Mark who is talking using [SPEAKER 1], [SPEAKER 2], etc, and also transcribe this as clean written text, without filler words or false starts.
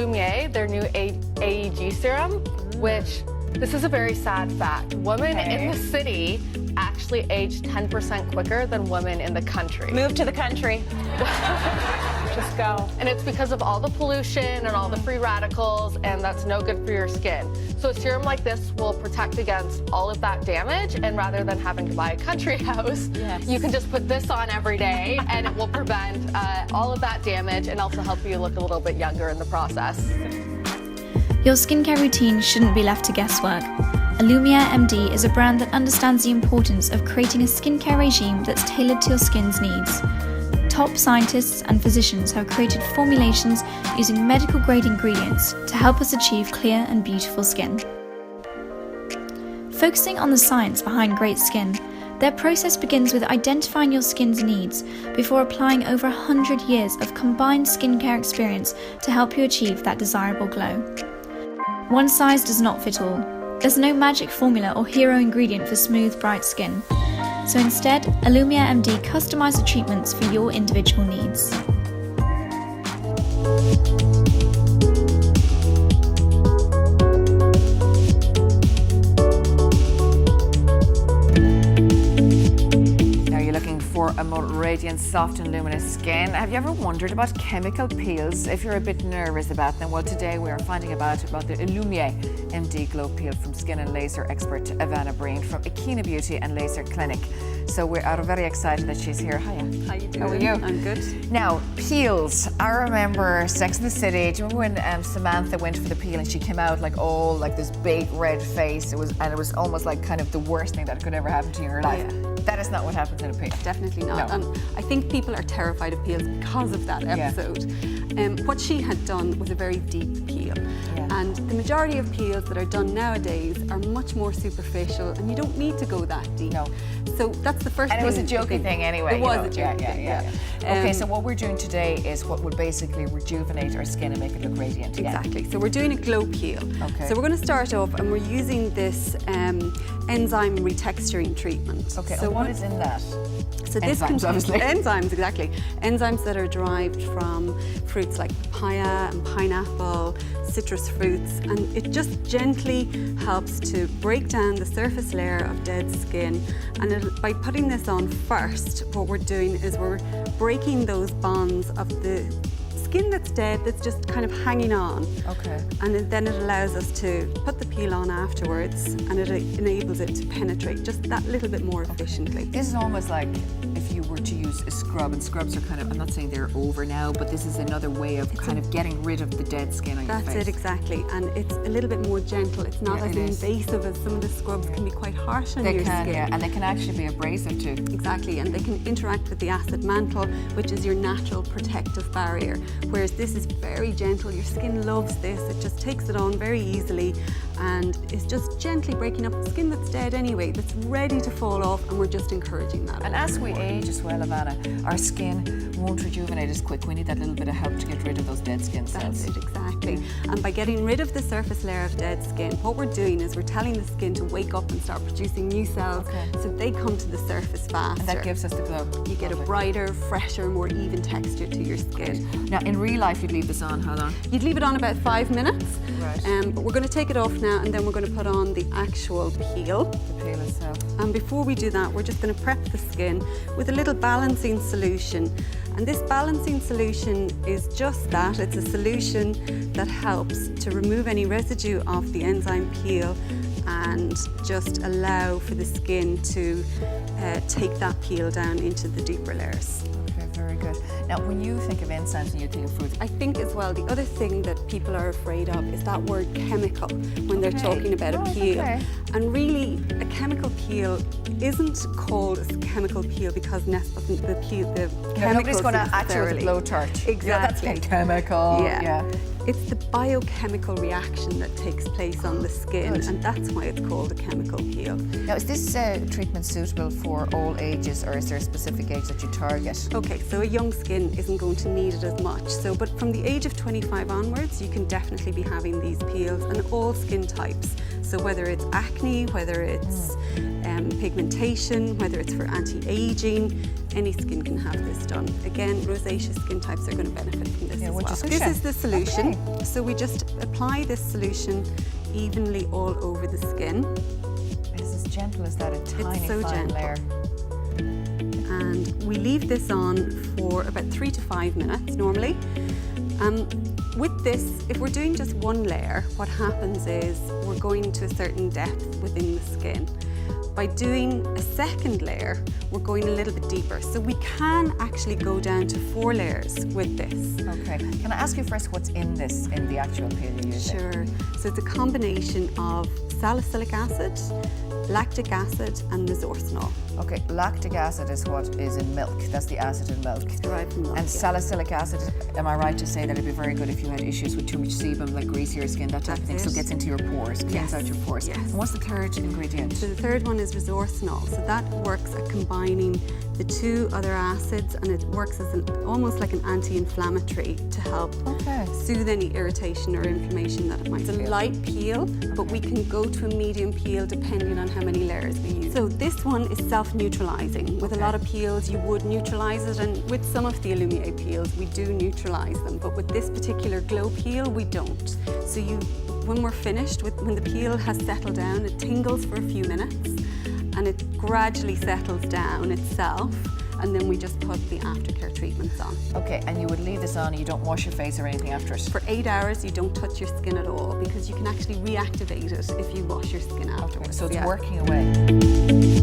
[SPEAKER 1] Alumier, their new AEG serum, which this is a very sad fact. Women in the city actually age 10% quicker than women in the country.
[SPEAKER 2] Move to the country. Just go.
[SPEAKER 1] And it's because of all the pollution and all the free radicals, and that's no good for your skin. So a serum like this will protect against all of that damage, and rather than having to buy a country house, you can just put this on every day, and it will prevent all of that damage and also help you look a little bit younger in the process.
[SPEAKER 3] Your skincare routine shouldn't be left to guesswork. AlumierMD is a brand that understands the importance of creating a skincare regime that's tailored to your skin's needs. Top scientists and physicians have created formulations using medical-grade ingredients to help us achieve clear and beautiful skin. Focusing on the science behind great skin, their process begins with identifying your skin's needs before applying over 100 years of combined skincare experience to help you achieve that desirable glow. One size does not fit all. There's no magic formula or hero ingredient for smooth, bright skin. So instead, AlumierMD customises the treatments for your individual needs.
[SPEAKER 4] For a more radiant, soft and luminous skin. Have you ever wondered about chemical peels? If you're a bit nervous about them, well, today we are finding about the AlumierMD Glow Peel from skin and laser expert Ivana Breen from Akina Beauty and Laser Clinic. So we are very excited that she's here. Hiya.
[SPEAKER 5] How you doing?
[SPEAKER 4] How are you?
[SPEAKER 5] I'm good.
[SPEAKER 4] Now, peels. I remember Sex and the City. Do you remember when Samantha went for the peel and she came out like this big red face? It was almost like kind of the worst thing that could ever happen to you in your life.
[SPEAKER 5] Yeah.
[SPEAKER 4] That is not what happens in a peel.
[SPEAKER 5] Definitely not.
[SPEAKER 4] No.
[SPEAKER 5] And I think people are terrified of peels because of that episode. What she had done was a very deep peel. And the majority of peels that are done nowadays are much more superficial, and you don't need to go that deep.
[SPEAKER 4] No.
[SPEAKER 5] So that's the first thing.
[SPEAKER 4] And it was a jokey thing anyway.
[SPEAKER 5] It was a jokey thing, yeah.
[SPEAKER 4] Okay, so what we're doing today is what would basically rejuvenate our skin and make it look radiant.
[SPEAKER 5] Exactly. So we're doing a glow peel.
[SPEAKER 4] Okay.
[SPEAKER 5] So we're going to start off, and we're using this enzyme retexturing treatment.
[SPEAKER 4] Okay,
[SPEAKER 5] so
[SPEAKER 4] and what is in that?
[SPEAKER 5] So this
[SPEAKER 4] enzymes, obviously.
[SPEAKER 5] Enzymes, exactly. Enzymes that are derived from fruits like papaya and pineapple, citrus fruits, and it just gently helps to break down the surface layer of dead skin. And by putting this on first, what we're doing is we're breaking those bonds of the skin that's dead, that's just kind of hanging on.
[SPEAKER 4] Okay.
[SPEAKER 5] And then it allows us to put the peel on afterwards, and it enables it to penetrate just that little bit more efficiently.
[SPEAKER 4] This is almost like if you were to use a scrub, and scrubs are kind of, I'm not saying they're over now, but this is another way of kind of getting rid of the dead skin on your face.
[SPEAKER 5] That's it, exactly. And it's a little bit more gentle. It's not as invasive as some of the scrubs can be quite harsh on your skin.
[SPEAKER 4] Yeah, and they can actually be abrasive too.
[SPEAKER 5] Exactly, and they can interact with the acid mantle, which is your natural protective barrier. Whereas this is very gentle. Your skin loves this. It just takes it on very easily and is just gently breaking up the skin that's dead anyway, that's ready to fall off, and we're just encouraging that.
[SPEAKER 4] And as we age as well, Ivana, our skin won't rejuvenate as quick. We need that little bit of help to get rid of those dead skin cells.
[SPEAKER 5] That's it, exactly. And by getting rid of the surface layer of dead skin, what we're doing is we're telling the skin to wake up and start producing new cells, so they come to the surface faster.
[SPEAKER 4] And that gives us the glow.
[SPEAKER 5] You get a brighter, fresher, more even texture to your skin.
[SPEAKER 4] Now, in real life, you'd leave this on how long?
[SPEAKER 5] You'd leave it on about 5 minutes.
[SPEAKER 4] Right.
[SPEAKER 5] But we're going to take it off now, and then we're going to put on the actual peel.
[SPEAKER 4] The peel itself.
[SPEAKER 5] And before we do that, we're just going to prep the skin with a little balancing solution. And this balancing solution is just that. It's a solution that helps to remove any residue of the enzyme peel and just allow for the skin to take that peel down into the deeper layers.
[SPEAKER 4] Okay, very good. Now, when you think of enzymes and you think of fruits,
[SPEAKER 5] I think as well, the other thing that people are afraid of is that word chemical when they're talking about a peel. And really, a chemical peel isn't called a chemical peel because the chemicals
[SPEAKER 4] nobody's going to actually with a blowtorch.
[SPEAKER 5] Exactly.
[SPEAKER 4] Yeah, that's like chemical.
[SPEAKER 5] Yeah. It's the biochemical reaction that takes place on the skin, and that's why it's called a chemical peel.
[SPEAKER 4] Now, is this treatment suitable for all ages, or is there a specific age that you target?
[SPEAKER 5] Okay, so a young skin isn't going to need it as much. But from the age of 25 onwards, you can definitely be having these peels, and all skin types. So whether it's acne, whether it's pigmentation, whether it's for anti-aging, any skin can have this done. Again, rosacea skin types are going to benefit from this as
[SPEAKER 4] which
[SPEAKER 5] well.
[SPEAKER 4] is
[SPEAKER 5] This is the solution.
[SPEAKER 4] Okay.
[SPEAKER 5] So we just apply this solution evenly all over the skin.
[SPEAKER 4] It's as gentle as that, a tiny
[SPEAKER 5] so
[SPEAKER 4] fine
[SPEAKER 5] gentle.
[SPEAKER 4] layer.
[SPEAKER 5] And we leave this on for about 3 to 5 minutes normally. With this, if we're doing just one layer, what happens is we're going to a certain depth within the skin. By doing a second layer, we're going a little bit deeper. So we can actually go down to 4 layers with this.
[SPEAKER 4] Okay. Can I ask you first what's in this, in the actual peel you're using?
[SPEAKER 5] Sure. So it's a combination of salicylic acid, lactic acid and resorcinol.
[SPEAKER 4] Okay, lactic acid is what is in milk. That's the acid in milk.
[SPEAKER 5] It's derived from milk,
[SPEAKER 4] And
[SPEAKER 5] yeah.
[SPEAKER 4] salicylic acid, am I right to say that it'd be very good if you had issues with too much sebum, like greasier skin, that type of thing,
[SPEAKER 5] That's
[SPEAKER 4] so it
[SPEAKER 5] it.
[SPEAKER 4] gets into your pores, cleans
[SPEAKER 5] Yes.
[SPEAKER 4] out your pores.
[SPEAKER 5] Yes.
[SPEAKER 4] And what's the third ingredient?
[SPEAKER 5] So the third one is resorcinol. So that works at combining the 2 other acids, and it works as almost like an anti-inflammatory to help
[SPEAKER 4] Okay.
[SPEAKER 5] soothe any irritation or inflammation that it might feel. It's a light peel, but we can go to a medium peel depending on how many layers we use. So this one is self-neutralizing. With a lot of peels, you would neutralize it, and with some of the Alumier peels, we do neutralize them. But with this particular glow peel, we don't. So when we're finished, when the peel has settled down, it tingles for a few minutes, and it gradually settles down itself, and then we just put the aftercare treatments on.
[SPEAKER 4] Okay, and you would leave this on, you don't wash your face or anything after it?
[SPEAKER 5] For 8 hours, you don't touch your skin at all, because you can actually reactivate it if you wash your skin afterwards.
[SPEAKER 4] So it's
[SPEAKER 5] Yeah.
[SPEAKER 4] working away.